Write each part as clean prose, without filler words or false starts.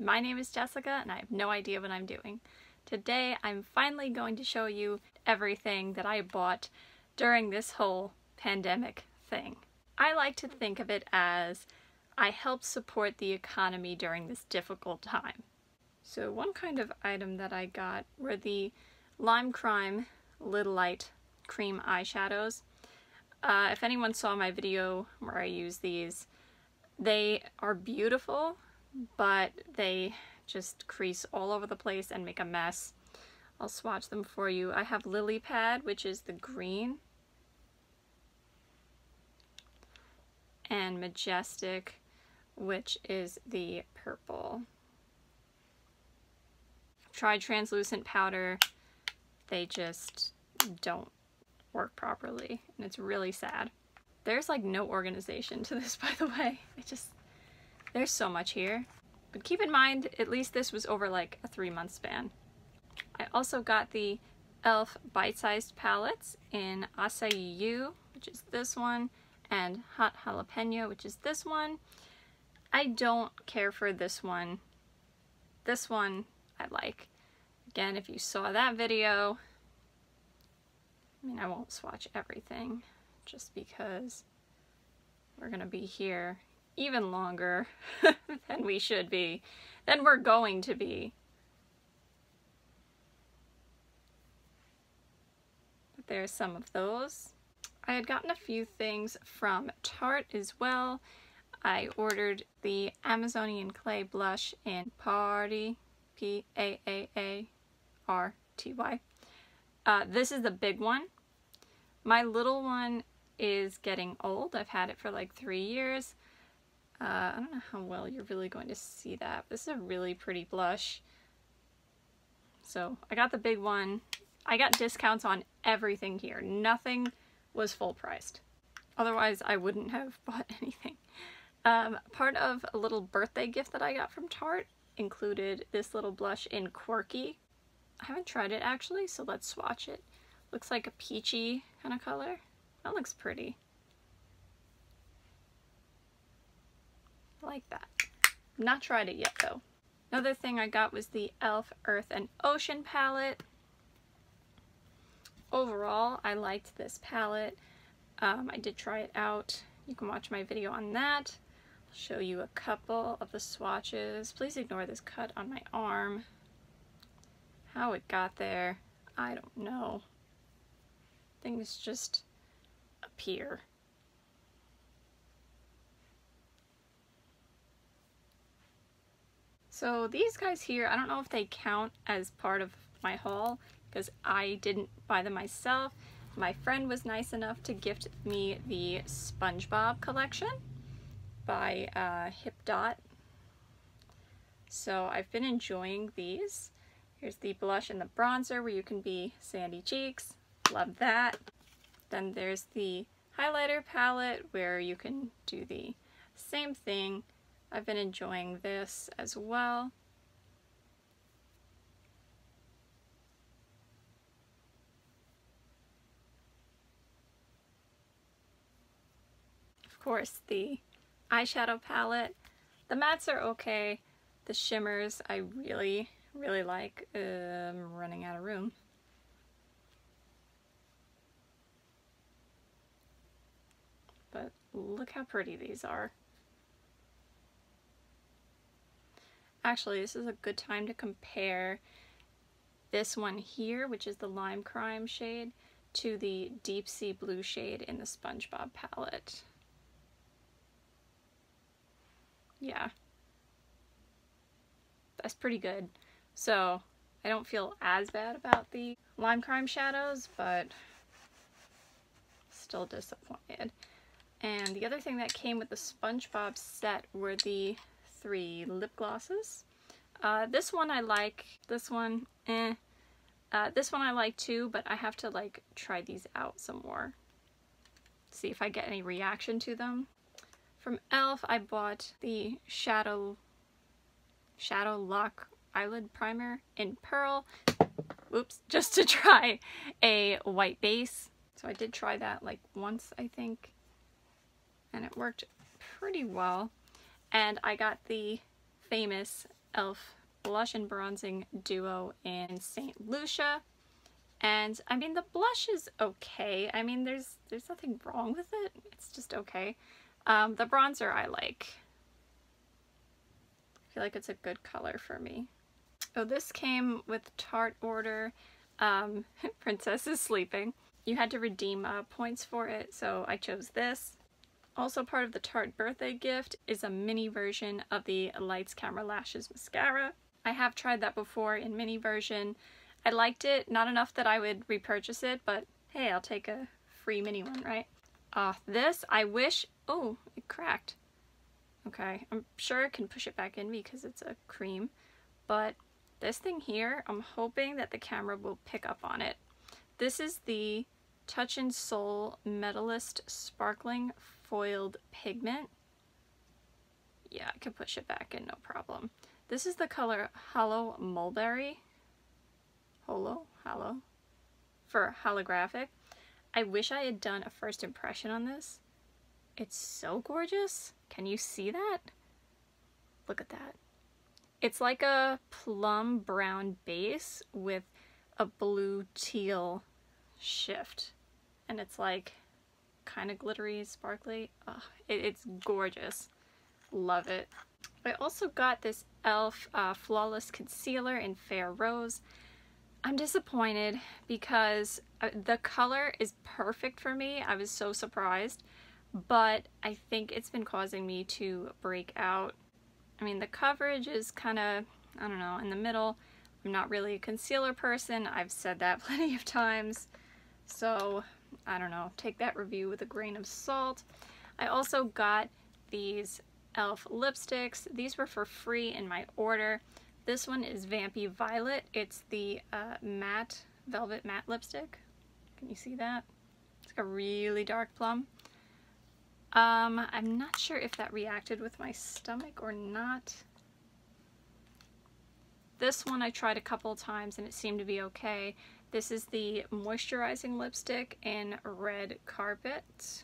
My name is Jessica and I have no idea what I'm doing. Today I'm finally going to show you everything that I bought during this whole pandemic thing. I like to think of it as I help support the economy during this difficult time. So one kind of item that I got were the Lime Crime Little Light Cream Eyeshadows. If anyone saw my video where I use these, they are beautiful, but they just crease all over the place and make a mess. I'll swatch them for you. I have Lily Pad, which is the green, and Majestic, which is the purple. I've tried translucent powder. They just don't work properly, and it's really sad. There's like no organization to this, by the way. There's so much here. But keep in mind, at least this was over like a 3-month span. I also got the e.l.f. bite-sized palettes in Acai, which is this one, and Hot Jalapeno, which is this one. I don't care for this one. This one I like. Again, if you saw that video, I mean, I won't swatch everything just because we're gonna be here even longer than we should be, than we're going to be. But there's some of those. I had gotten a few things from Tarte as well. I ordered the Amazonian Clay Blush in Party, P-A-A-A-R-T-Y. This is the big one. My little one is getting old. I've had it for like 3 years. I don't know how well you're really going to see that. This is a really pretty blush. So I got the big one. I got discounts on everything here. Nothing was full priced. Otherwise I wouldn't have bought anything. Part of a little birthday gift that I got from Tarte included this little blush in Quirky. I haven't tried it actually, so let's swatch it. Looks like a peachy kind of color. That looks pretty. I like that. Not tried it yet though. Another thing I got was the e.l.f. Earth and Ocean palette. Overall, I liked this palette. I did try it out. You can watch my video on that. I'll show you a couple of the swatches. Please ignore this cut on my arm. How it got there, I don't know. Things just appear. So these guys here, I don't know if they count as part of my haul because I didn't buy them myself. My friend was nice enough to gift me the SpongeBob collection by Hip Dot. So I've been enjoying these. Here's the blush and the bronzer where you can be sandy cheeks. Love that. Then there's the highlighter palette where you can do the same thing. I've been enjoying this as well. Of course, the eyeshadow palette. The mattes are okay. The shimmers I really like. I'm running out of room. But look how pretty these are. Actually, this is a good time to compare this one here, which is the Lime Crime shade, to the Deep Sea Blue shade in the SpongeBob palette. Yeah. That's pretty good. So, I don't feel as bad about the Lime Crime shadows, but still disappointed. And the other thing that came with the SpongeBob set were the 3 lip glosses. This one I like. This one, this one I like too, but I have to like try these out some more. See if I get any reaction to them. From e.l.f. I bought the Shadow Lock Eyelid Primer in Pearl. Oops, just to try a white base. So I did try that like once, I think, and it worked pretty well. And I got the famous e.l.f. Blush and Bronzing Duo in St. Lucia. And I mean, the blush is okay. I mean, there's nothing wrong with it. It's just okay. The bronzer I like. I feel like it's a good color for me. Oh, this came with Tarte order. Princess is sleeping. You had to redeem points for it, so I chose this. Also part of the Tarte birthday gift is a mini version of the Lights Camera Lashes mascara. I have tried that before in mini version. I liked it, not enough that I would repurchase it, but hey, I'll take a free mini one, right? This, I wish, oh, it cracked. Okay, I'm sure I can push it back in because it's a cream, but this thing here, I'm hoping that the camera will pick up on it. This is the Touch in Soul Metalist Sparkling Foiled Pigment. Yeah, I can push it back in, no problem. This is the color Hollow Mulberry. Hollow for holographic. I wish I had done a first impression on this. It's so gorgeous. Can you see that? Look at that. It's like a plum brown base with a blue teal shift. And it's like kind of glittery, sparkly. Oh, it's gorgeous. Love it. I also got this e.l.f. Flawless Concealer in Fair Rose. I'm disappointed because the color is perfect for me. I was so surprised, but I think it's been causing me to break out. I mean, the coverage is kind of, I don't know, in the middle. I'm not really a concealer person. I've said that plenty of times. So, I don't know, take that review with a grain of salt. I also got these e.l.f. lipsticks. These were for free in my order. This one is Vampy Violet. It's the matte, velvet matte lipstick. Can you see that? It's like a really dark plum. I'm not sure if that reacted with my stomach or not. This one I tried a couple times and it seemed to be okay. This is the moisturizing lipstick in Red Carpet.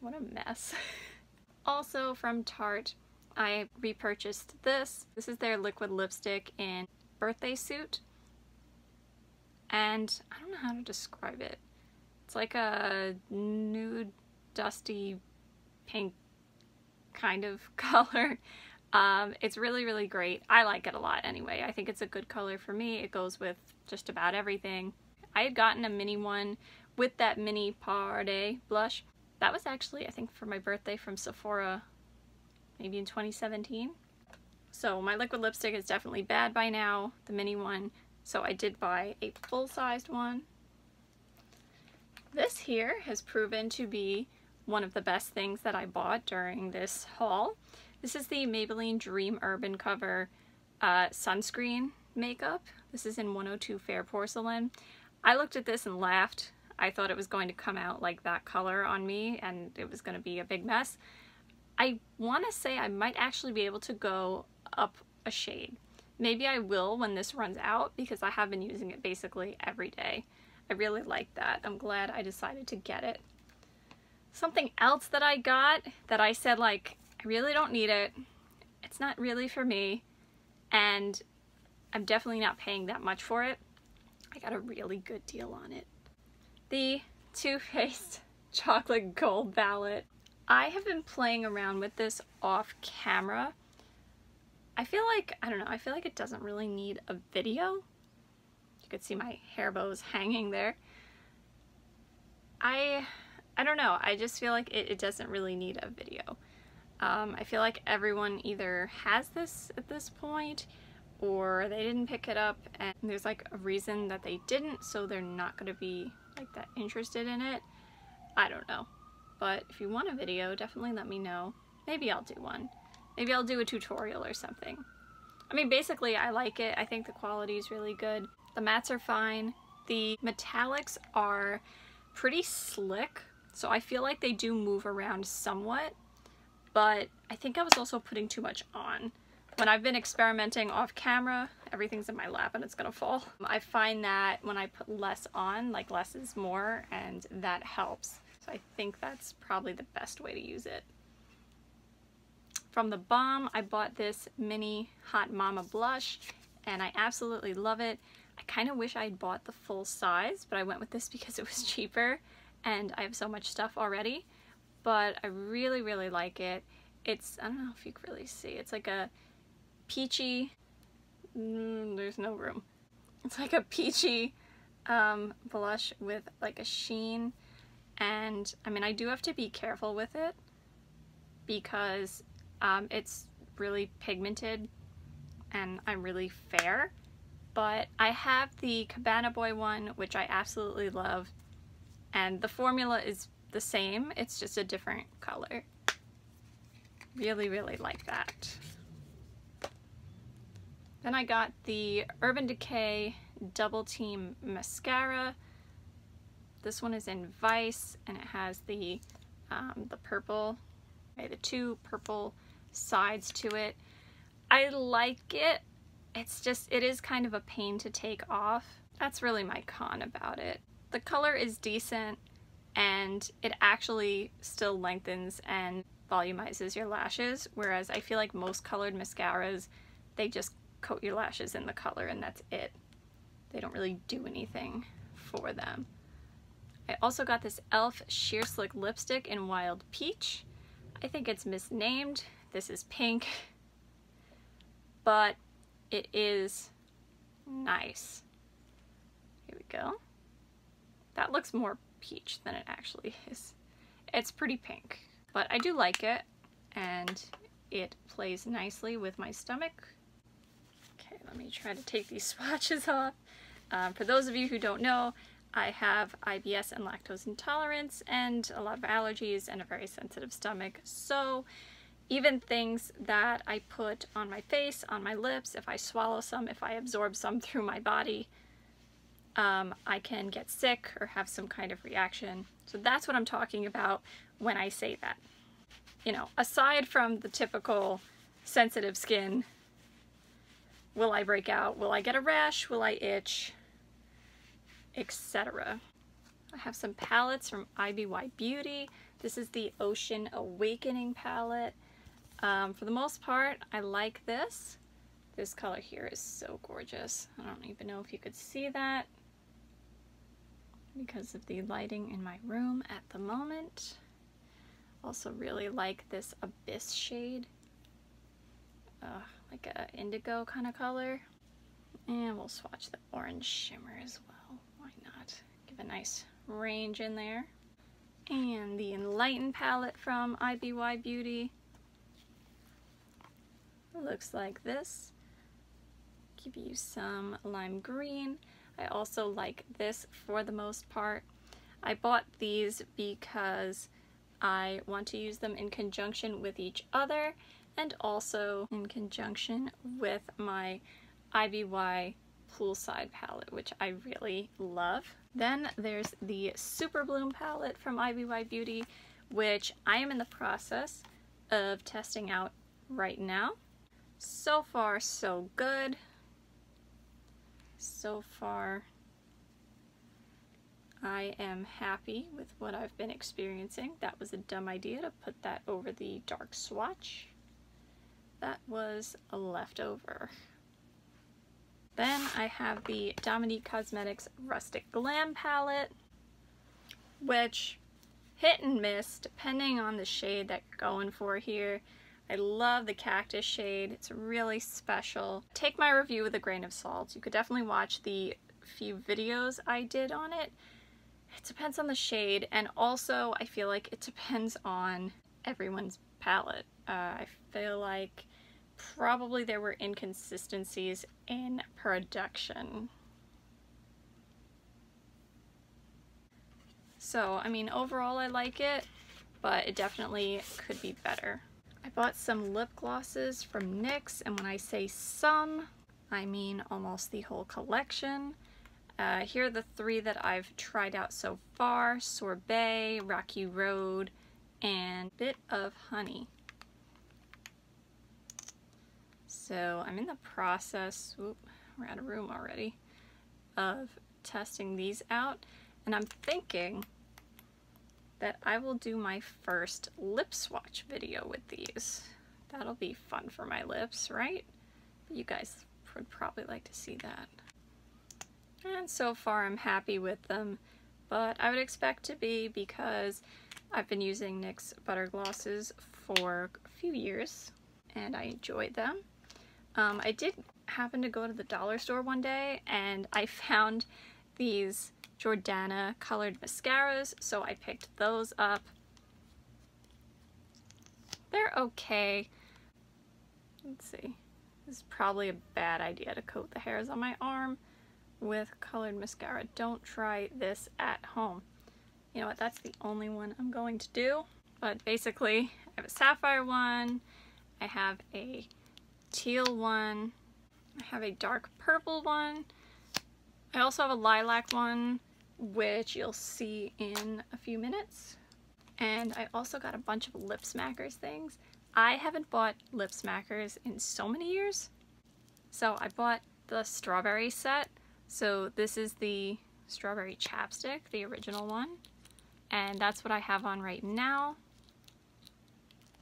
What a mess. Also from Tarte, I repurchased this. This is their liquid lipstick in Birthday Suit. And I don't know how to describe it. It's like a nude, dusty, pink kind of color. It's really, really great. I like it a lot anyway. I think it's a good color for me. It goes with just about everything. I had gotten a mini one with that mini Party blush. That was actually, I think, for my birthday from Sephora, maybe in 2017. So my liquid lipstick is definitely bad by now, the mini one. So I did buy a full-sized one. This here has proven to be one of the best things that I bought during this haul. This is the Maybelline Dream Urban Cover sunscreen makeup. This is in 102 Fair Porcelain. I looked at this and laughed. I thought it was going to come out like that color on me and it was going to be a big mess. I want to say I might actually be able to go up a shade. Maybe I will when this runs out because I have been using it basically every day. I really like that. I'm glad I decided to get it. Something else that I got that I said, like, I really don't need it. It's not really for me. And I'm definitely not paying that much for it. I got a really good deal on it. The Too Faced Chocolate Gold Palette. I have been playing around with this off camera. I feel like, I don't know, I feel like it doesn't really need a video. You could see my hair bows hanging there. I don't know, I just feel like it doesn't really need a video. I feel like everyone either has this at this point or they didn't pick it up and there's like a reason that they didn't, so they're not going to be like that interested in it. I don't know. But if you want a video, definitely let me know. Maybe I'll do one. Maybe I'll do a tutorial or something. I mean, basically, I like it. I think the quality is really good. The mattes are fine. The metallics are pretty slick, so I feel like they do move around somewhat, but I think I was also putting too much on. When I've been experimenting off camera, everything's in my lap and it's gonna fall. I find that when I put less on, like less is more, and that helps. So I think that's probably the best way to use it. From the Balm, I bought this mini Hot Mama blush, and I absolutely love it. I kind of wish I'd bought the full size, but I went with this because it was cheaper, and I have so much stuff already. But I really, really like it. It's, I don't know if you can really see, it's like a peachy, there's no room. It's like a peachy blush with like a sheen, and I mean, I do have to be careful with it because it's really pigmented and I'm really fair, but I have the Cabana Boy one, which I absolutely love, and the formula is the same, it's just a different color. Really, really like that. Then I got the Urban Decay Double Team Mascara. This one is in Vice, and it has the purple, the two purple sides to it. I like it. It's just, it is kind of a pain to take off. That's really my con about it. The color is decent, and it actually still lengthens and volumizes your lashes, whereas I feel like most colored mascaras, they just coat your lashes in the color and that's it. They don't really do anything for them. I also got this e.l.f. Sheer Slick lipstick in Wild Peach. I think it's misnamed. This is pink, but it is nice. Here we go. That looks more peach than it actually is. It's pretty pink, but I do like it, and it plays nicely with my stomach. Okay, let me try to take these swatches off. For those of you who don't know, I have IBS and lactose intolerance and a lot of allergies and a very sensitive stomach, so even things that I put on my face, on my lips, if I swallow some, if I absorb some through my body, I can get sick or have some kind of reaction. So that's what I'm talking about when I say that. You know, aside from the typical sensitive skin, will I break out? Will I get a rash? Will I itch? Etc. I have some palettes from IBY Beauty. This is the Ocean Awakening palette. For the most part, I like this. This color here is so gorgeous. I don't even know if you could see that because of the lighting in my room at the moment. Also really like this Abyss shade. Like a indigo kind of color. And we'll swatch the orange shimmer as well. Why not? Give a nice range in there. And the Enlighten palette from IBY Beauty. It looks like this. Give you some lime green. I also like this for the most part. I bought these because I want to use them in conjunction with each other and also in conjunction with my IBY Poolside palette, which I really love. Then there's the Super Bloom palette from IBY Beauty, which I am in the process of testing out right now. So far, so good. So far, I am happy with what I've been experiencing. That was a dumb idea to put that over the dark swatch. That was a leftover. Then I have the Dominique Cosmetics Rustic Glam palette, which hit and miss depending on the shade that you're going for here. I love the cactus shade. It's really special. Take my review with a grain of salt. You could definitely watch the few videos I did on it. It depends on the shade, and also I feel like it depends on everyone's palette. I feel like probably there were inconsistencies in production. So, I mean, overall I like it, but it definitely could be better. I bought some lip glosses from NYX, and when I say some, I mean almost the whole collection. Here are the three that I've tried out so far: Sorbet, Rocky Road, and Bit of Honey. So I'm in the process, we're out of room already, of testing these out, and I'm thinking that I will do my first lip swatch video with these That'll be fun for my lips, right? You guys would probably like to see that. And so far I'm happy with them, but I would expect to be because I've been using NYX Butter Glosses for a few years and I enjoyed them. I did happen to go to the dollar store one day and I found these Jordana colored mascaras, so I picked those up. They're okay. Let's see. This is probably a bad idea to coat the hairs on my arm with colored mascara. Don't try this at home. You know what, that's the only one I'm going to do. But basically, I have a sapphire one, I have a teal one, I have a dark purple one, I also have a lilac one, which you'll see in a few minutes. And I also got a bunch of lip smackers things. I haven't bought lip smackers in so many years. So I bought the strawberry set. So this is the strawberry chapstick, the original one. And that's what I have on right now.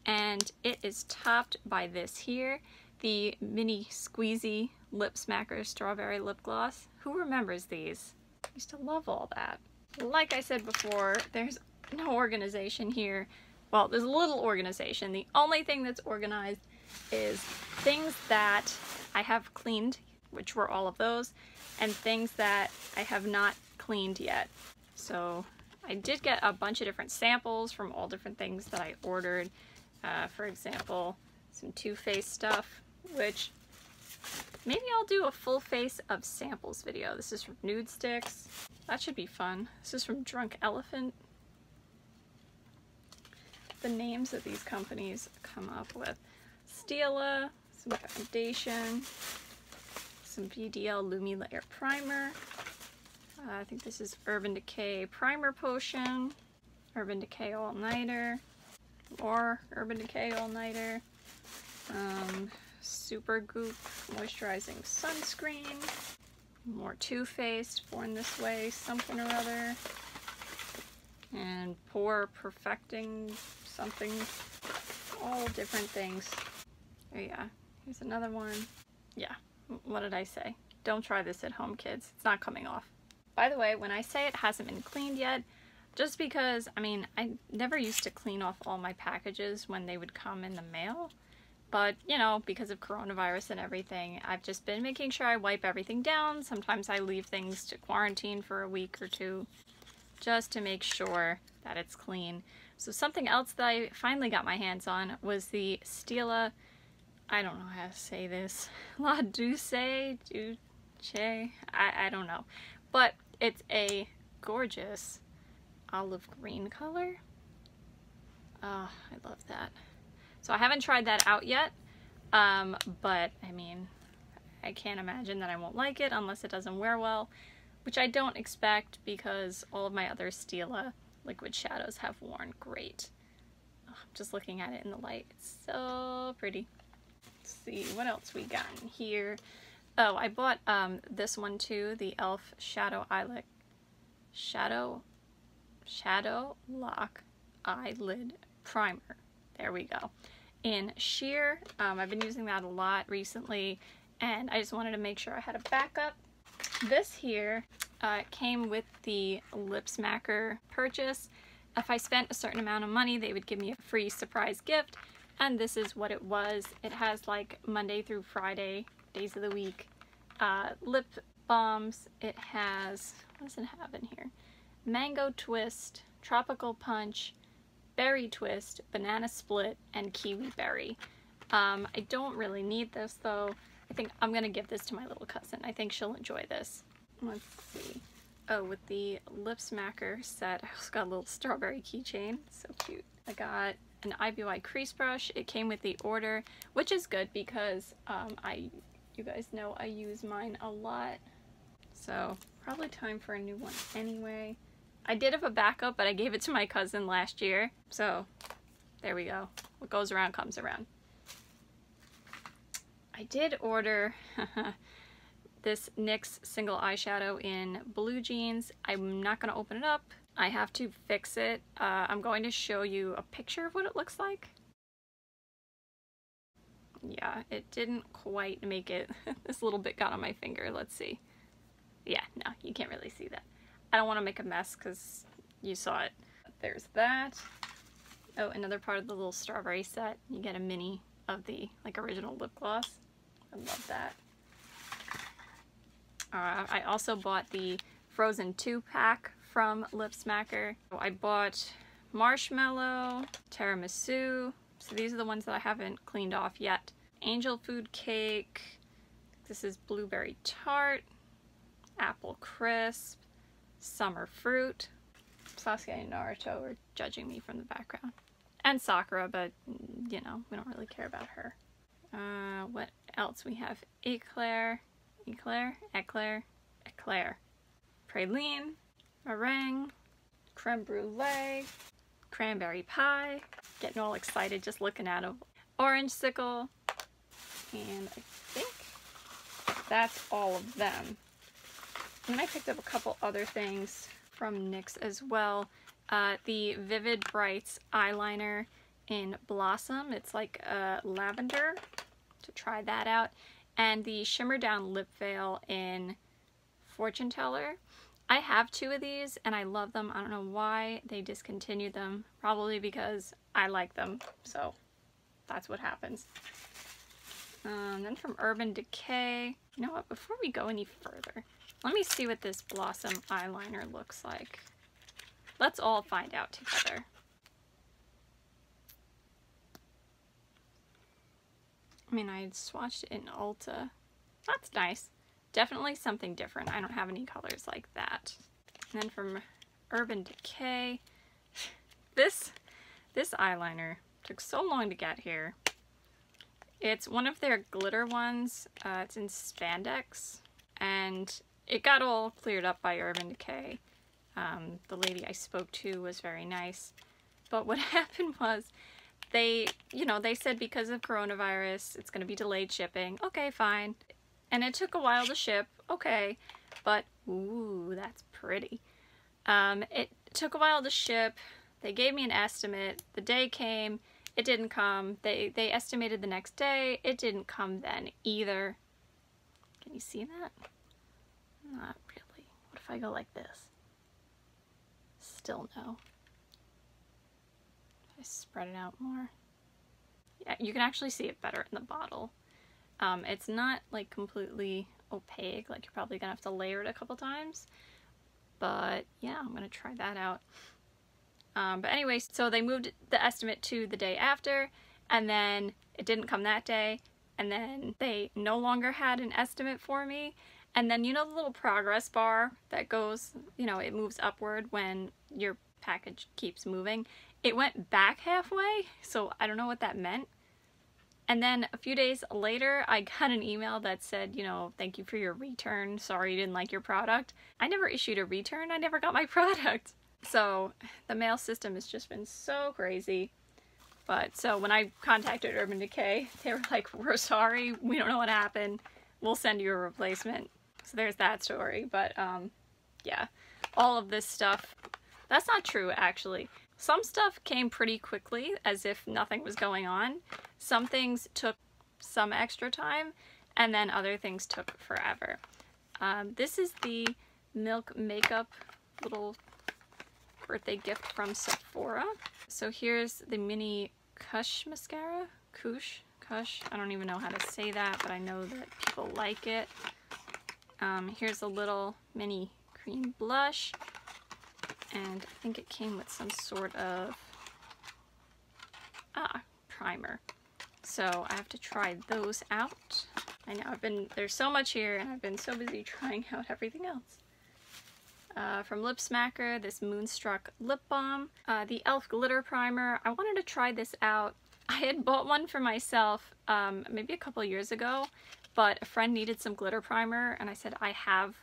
And it is topped by this here, the mini squeezy lip smacker strawberry lip gloss. Who remembers these? I used to love all that. Like I said before, there's no organization here. Well, there's a little organization. The only thing that's organized is things that I have cleaned, which were all of those, and things that I have not cleaned yet. So I did get a bunch of different samples from all different things that I ordered. For example, some Too Faced stuff, which maybe I'll do a full face of samples video. This is from Nude Sticks. That should be fun. This is from Drunk Elephant. The names that these companies come up with. Stila, some foundation, some VDL Lumi Layer Primer. I think this is Urban Decay Primer Potion, Urban Decay All Nighter, or Urban Decay All Nighter, Super Goop Moisturizing Sunscreen, more Too Faced, Born This Way, something or other, and Pore Perfecting something, all different things. Oh yeah, here's another one. Yeah, what did I say? Don't try this at home, kids. It's not coming off. By the way, when I say it hasn't been cleaned yet, just because, I mean, I never used to clean off all my packages when they would come in the mail. But, you know, because of coronavirus and everything, I've just been making sure I wipe everything down. Sometimes I leave things to quarantine for a week or two, just to make sure that it's clean. So something else that I finally got my hands on was the Stila, I don't know how to say this, La Douce, I don't know. But it's a gorgeous olive green color. Oh, I love that. So I haven't tried that out yet, but I mean, I can't imagine that I won't like it unless it doesn't wear well, which I don't expect because all of my other Stila liquid shadows have worn great. Oh, I'm just looking at it in the light. It's so pretty. Let's see what else we got in here. Oh, I bought this one too, the e.l.f. Shadow Lock Eyelid Primer. There we go. In sheer. I've been using that a lot recently, and I just wanted to make sure I had a backup. This here came with the lip smacker purchase. If I spent a certain amount of money, they would give me a free surprise gift, and this is what it was. It has like Monday through Friday, days of the week, lip balms. It has, what does it have in here? Mango Twist, Tropical Punch, Berry Twist, Banana Split, and Kiwi Berry. I don't really need this though. I think I'm gonna give this to my little cousin. I think she'll enjoy this. Let's see. Oh, with the lip smacker set, I also got a little strawberry keychain. So cute. I got an IBY crease brush. It came with the order, which is good because you guys know I use mine a lot. So probably time for a new one anyway. I did have a backup, but I gave it to my cousin last year. So there we go. What goes around comes around. I did order this NYX single eyeshadow in Blue Jeans. I'm not going to open it up. I have to fix it. I'm going to show you a picture of what it looks like. yeah, it didn't quite make it. This little bit got on my finger. Let's see. Yeah, no, you can't really see that. I don't want to make a mess because you saw it. There's that. Oh, another part of the little strawberry set. You get a mini of the like original lip gloss. I love that. I also bought the Frozen 2-pack from Lip Smacker. So I bought Marshmallow, Tiramisu. So these are the ones that I haven't cleaned off yet. Angel Food Cake. This is Blueberry Tart. Apple Crisp. Summer Fruit. Sasuke and Naruto are judging me from the background. And Sakura, but you know, we don't really care about her. What else? We have Eclair. Praline, meringue, creme brulee, cranberry pie. Getting all excited just looking at them. Orange sickle, and I think that's all of them. And I picked up a couple other things from NYX as well. The Vivid Brights eyeliner in Blossom. It's like lavender, to try that out. And the Shimmer Down Lip Veil in Fortune Teller. I have 2 of these and I love them. I don't know why they discontinued them. Probably because I like them. So that's what happens. Then from Urban Decay. You know what? Before we go any further, let me see what this Blossom eyeliner looks like. Let's all find out together. I mean, I swatched it in Ulta. That's nice. Definitely something different. I don't have any colors like that. And then from Urban Decay, this eyeliner took so long to get here. It's one of their glitter ones. It's in spandex, and it got all cleared up by Urban Decay. The lady I spoke to was very nice. But what happened was, they said because of coronavirus, it's going to be delayed shipping. Okay, fine. And it took a while to ship. Okay. But, ooh, that's pretty. It took a while to ship. They gave me an estimate. The day came. It didn't come. They estimated the next day. It didn't come then either. Can you see that? Not really. What if I go like this? Still no. I spread it out more. Yeah, you can actually see it better in the bottle. It's not like completely opaque, like you're probably gonna have to layer it a couple times. But yeah, I'm gonna try that out. But anyway, so they moved the estimate to the day after, and then it didn't come that day, and then they no longer had an estimate for me. And then, you know, the little progress bar that goes, you know, it moves upward when your package keeps moving. It went back halfway, so I don't know what that meant. And then a few days later, I got an email that said, you know, thank you for your return. Sorry you didn't like your product. I never issued a return. I never got my product. So the mail system has just been so crazy. But so when I contacted Urban Decay, they were like, we're sorry. We don't know what happened. We'll send you a replacement. So there's that story. But yeah, all of this stuff, that's not true actually. Some stuff came pretty quickly, as if nothing was going on. Some things took some extra time, and then other things took forever. This is the Milk Makeup little birthday gift from Sephora. So here's the mini Kush mascara. Kush? I don't even know how to say that, but I know that people like it. Here's a little mini cream blush. And I think it came with some sort of primer. So I have to try those out. I know there's so much here and I've been so busy trying out everything else. From Lip Smacker, this Moonstruck Lip Balm. The e.l.f. Glitter Primer. I wanted to try this out. I had bought one for myself maybe a couple years ago, but a friend needed some glitter primer and I said I have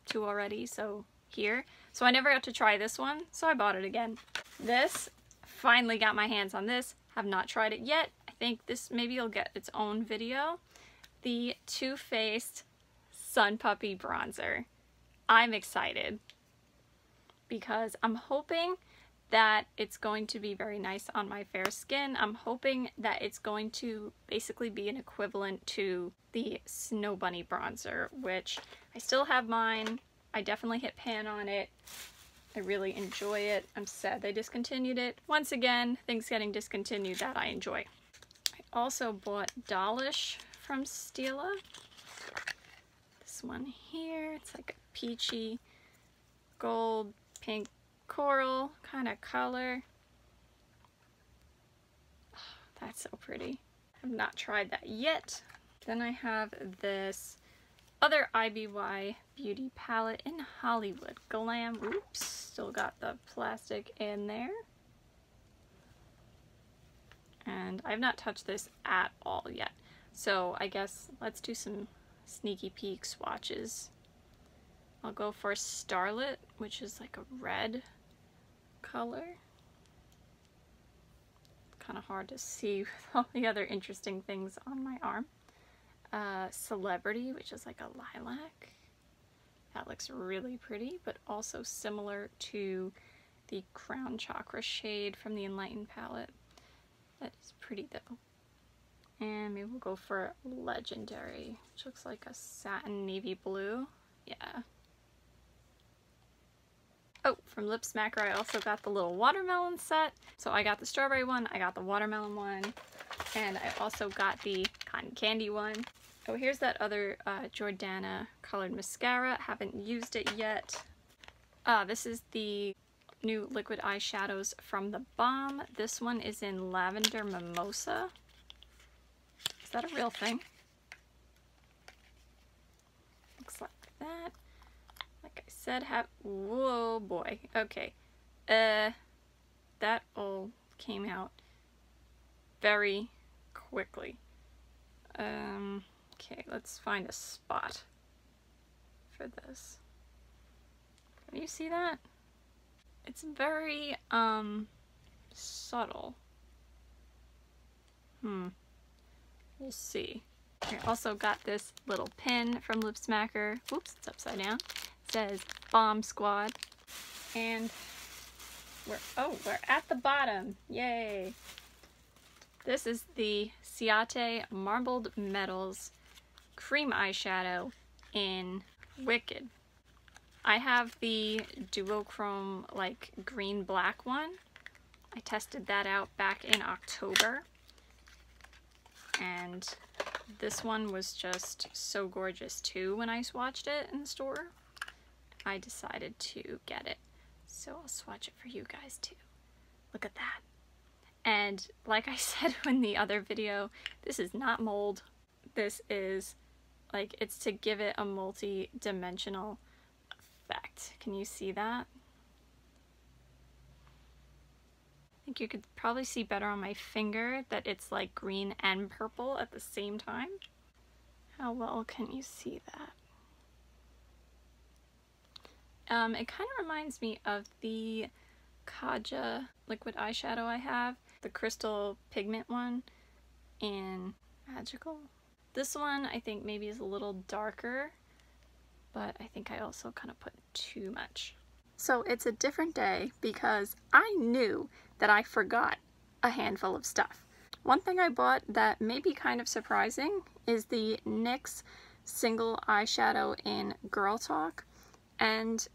2 already, so here. So I never got to try this one, so I bought it again. This, finally got my hands on this. Have not tried it yet. I think this maybe will get its own video. The Too Faced Sun Puppy Bronzer. I'm excited because I'm hoping that it's going to be very nice on my fair skin. I'm hoping that it's going to basically be an equivalent to the Snow Bunny bronzer, which I still have mine. I definitely hit pan on it. I really enjoy it. I'm sad they discontinued it. Once again, things getting discontinued that I enjoy. I also bought Douce from Stila. This one here, it's like a peachy gold, pink, coral kind of color. Oh, that's so pretty. I've not tried that yet. Then I have this other IBY Beauty palette in Hollywood. Glam. Oops, still got the plastic in there. And I've not touched this at all yet. So I guess let's do some sneaky peek swatches. I'll go for Starlit, which is like a red color. Kind of hard to see with all the other interesting things on my arm. Celebrity, which is like a lilac. That looks really pretty, but also similar to the Crown Chakra shade from the Enlightened palette. That is pretty though. And maybe we'll go for Legendary, which looks like a satin navy blue. Yeah. Oh, from Lip Smacker I also got the little watermelon set. So I got the strawberry one, I got the watermelon one, and I also got the cotton candy one. Oh, here's that other Jordana colored mascara. Haven't used it yet. This is the new liquid eyeshadows from the Balm. This one is in Lavender Mimosa. Is that a real thing? Looks like that. Like I said, whoa boy. Okay. That all came out very quickly. Okay, let's find a spot for this. Can you see that? It's very, subtle. We'll see. I also got this little pin from Lip Smacker. Oops, it's upside down. It says Bomb Squad. And we're at the bottom. Yay! This is the Ciate Marbled Metals Cream Eyeshadow in Wicked. I have the duochrome like green black one. I tested that out back in October. And this one was just so gorgeous too when I swatched it in the store. I decided to get it. So I'll swatch it for you guys too. Look at that. And like I said in the other video, this is not mold. This is like, it's to give it a multi-dimensional effect. Can you see that? I think you could probably see better on my finger that it's like green and purple at the same time. How well can you see that? It kind of reminds me of the Kaja liquid eyeshadow I have, the crystal pigment one in Magical. This one I think maybe is a little darker, but I think I also kind of put too much. So it's a different day because I knew that I forgot a handful of stuff. One thing I bought that may be kind of surprising is the NYX single eyeshadow in Girl Talk, and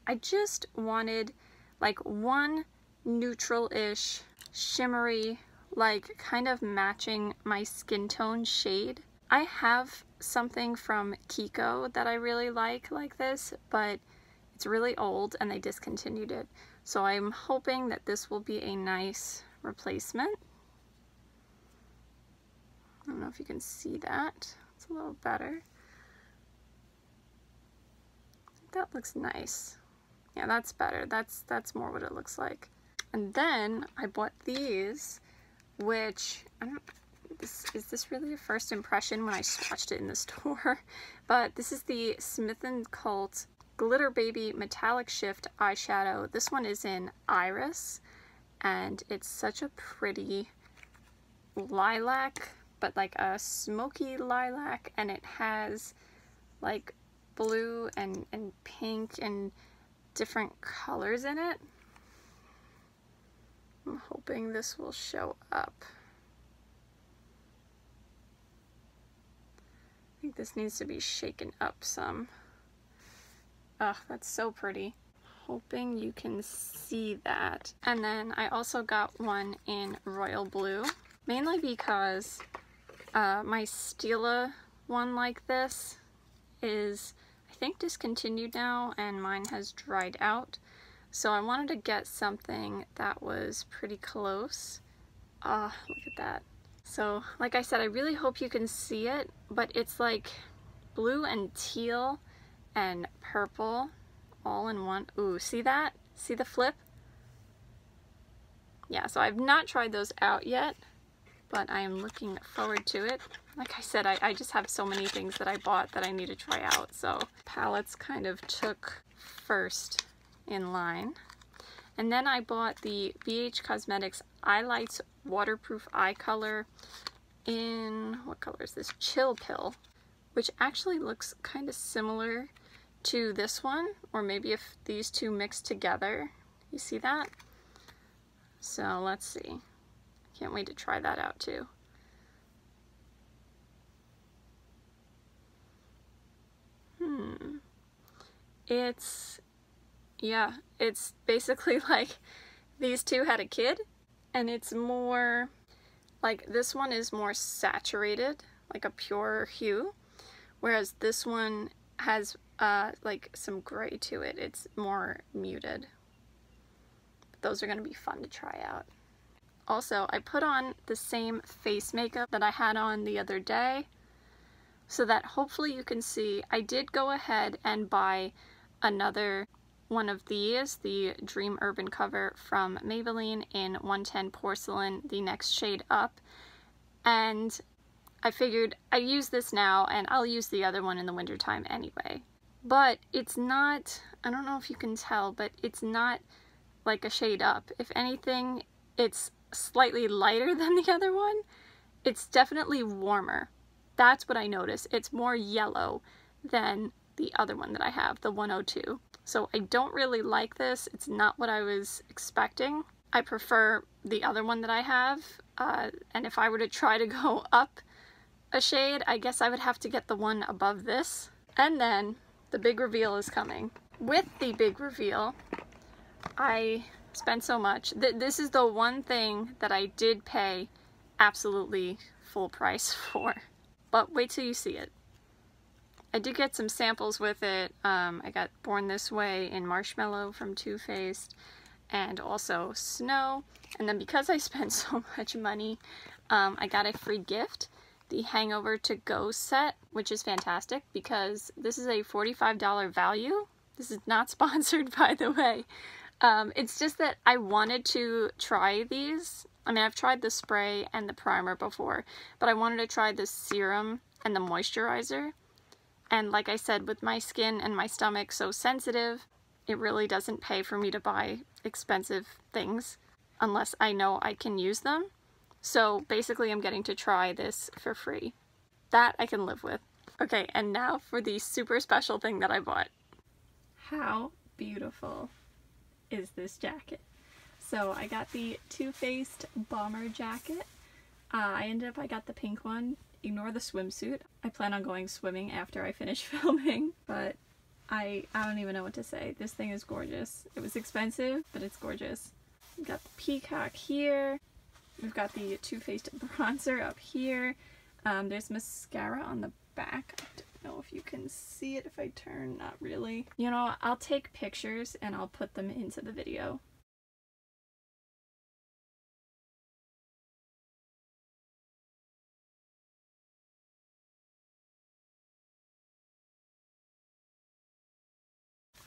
I just wanted like one neutral-ish, shimmery, like kind of matching my skin tone shade. I have something from Kiko that I really like this, but it's really old and they discontinued it. So I'm hoping that this will be a nice replacement. I don't know if you can see that. It's a little better. That looks nice. Yeah, that's better. That's more what it looks like. And then I bought these, which I don't. Is this really a first impression when I swatched it in the store? But this is the Smith & Cult Glitter Baby Metallic Shift eyeshadow. This one is in Iris, and it's such a pretty lilac, but like a smoky lilac, and it has like blue and pink and different colors in it. I'm hoping this will show up. I think this needs to be shaken up some. Ugh, that's so pretty. Hoping you can see that. And then I also got one in royal blue, mainly because my Stila one like this is, I think, discontinued now, and mine has dried out. So I wanted to get something that was pretty close. Ah, look at that. So, like I said, I really hope you can see it, but it's like blue and teal and purple all in one. Ooh, see that? See the flip? Yeah, so I've not tried those out yet, but I am looking forward to it. Like I said, I just have so many things that I bought that I need to try out, so palettes kind of took first in line. And then I bought the BH Cosmetics Eyelights Waterproof Eye Color in, what color is this? Chill Pill, which actually looks kind of similar to this one, or maybe if these two mix together. You see that? So let's see. Can't wait to try that out too. It's basically like these two had a kid, and it's more like, this one is more saturated, like a pure hue, whereas this one has like some gray to it. It's more muted. Those are going to be fun to try out. Also, I put on the same face makeup that I had on the other day, so that hopefully you can see. I did go ahead and buy another one of these, the Dream Urban Cover from Maybelline in 110 Porcelain, the next shade up, and I figured I use this now and I'll use the other one in the wintertime anyway. But it's not, I don't know if you can tell, but it's not like a shade up. If anything, it's slightly lighter than the other one. It's definitely warmer. That's what I noticed. It's more yellow than the other one that I have, the 102. So I don't really like this. It's not what I was expecting. I prefer the other one that I have, and if I were to try to go up a shade, I guess I would have to get the one above this. And then the big reveal is coming. With the big reveal, I spent so much. This is the one thing that I did pay absolutely full price for. But wait till you see it. I did get some samples with it. I got Born This Way in Marshmallow from Too Faced, and also Snow. And then because I spent so much money, I got a free gift, the Hangover To Go set, which is fantastic because this is a $45 value. This is not sponsored, by the way. It's just that I wanted to try these. I mean, I've tried the spray and the primer before, but I wanted to try the serum and the moisturizer. And like I said, with my skin and my stomach so sensitive, it really doesn't pay for me to buy expensive things unless I know I can use them. So basically I'm getting to try this for free. That I can live with. Okay, and now for the super special thing that I bought. How beautiful is this jacket? So I got the Too Faced bomber jacket. I got the pink one. Ignore the swimsuit. I plan on going swimming after I finish filming, but I don't even know what to say. This thing is gorgeous. It was expensive, but it's gorgeous. We've got the peacock here. We've got the Too Faced bronzer up here. There's mascara on the back. I don't know if you can see it if I turn. Not really. You know, I'll take pictures and I'll put them into the video.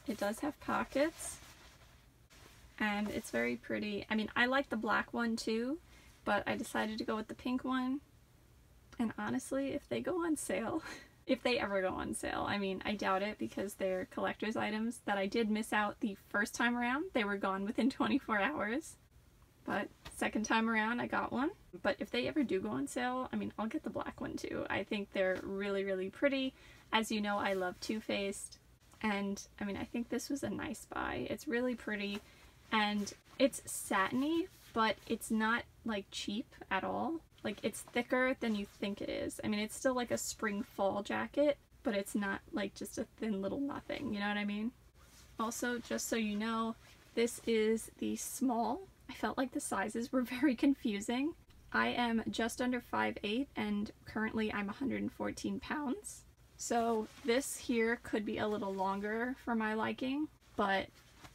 It does have pockets, and it's very pretty. I mean, I like the black one too, but I decided to go with the pink one. And honestly, if they go on sale, if they ever go on sale, I mean, I doubt it because they're collector's items that I did miss out the first time around. They were gone within 24 hours. But second time around, I got one. But if they ever do go on sale, I mean, I'll get the black one too. I think they're really, really pretty. As you know, I love Too Faced. And I mean, I think this was a nice buy. It's really pretty, and it's satiny but it's not like cheap at all. Like, it's thicker than you think it is. I mean, it's still like a spring fall jacket, but it's not like just a thin little nothing, you know what I mean? Also, just so you know, this is the small. I felt like the sizes were very confusing. I am just under 5'8" and currently I'm 114 pounds. So this here could be a little longer for my liking, but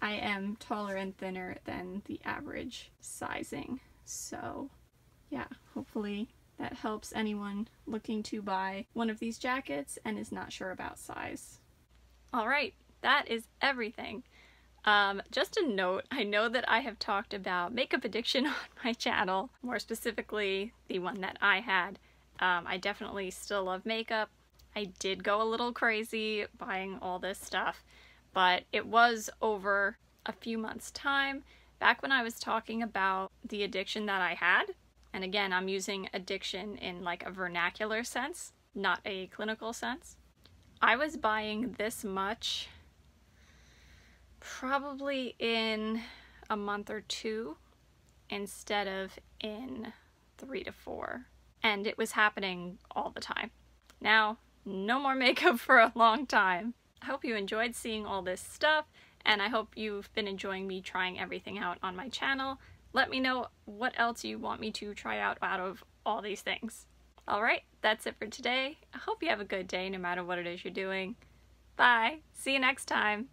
I am taller and thinner than the average sizing. So yeah, hopefully that helps anyone looking to buy one of these jackets and is not sure about size. Alright, that is everything. Just a note, I know that I have talked about makeup addiction on my channel, more specifically the one that I had. I definitely still love makeup. I did go a little crazy buying all this stuff, but it was over a few months' time, back when I was talking about the addiction that I had. And again, I'm using addiction in like a vernacular sense, not a clinical sense. I was buying this much probably in a month or two instead of in 3 to 4. And it was happening all the time. Now, no more makeup for a long time. I hope you enjoyed seeing all this stuff, and I hope you've been enjoying me trying everything out on my channel. Let me know what else you want me to try out of all these things. Alright, that's it for today. I hope you have a good day no matter what it is you're doing. Bye! See you next time!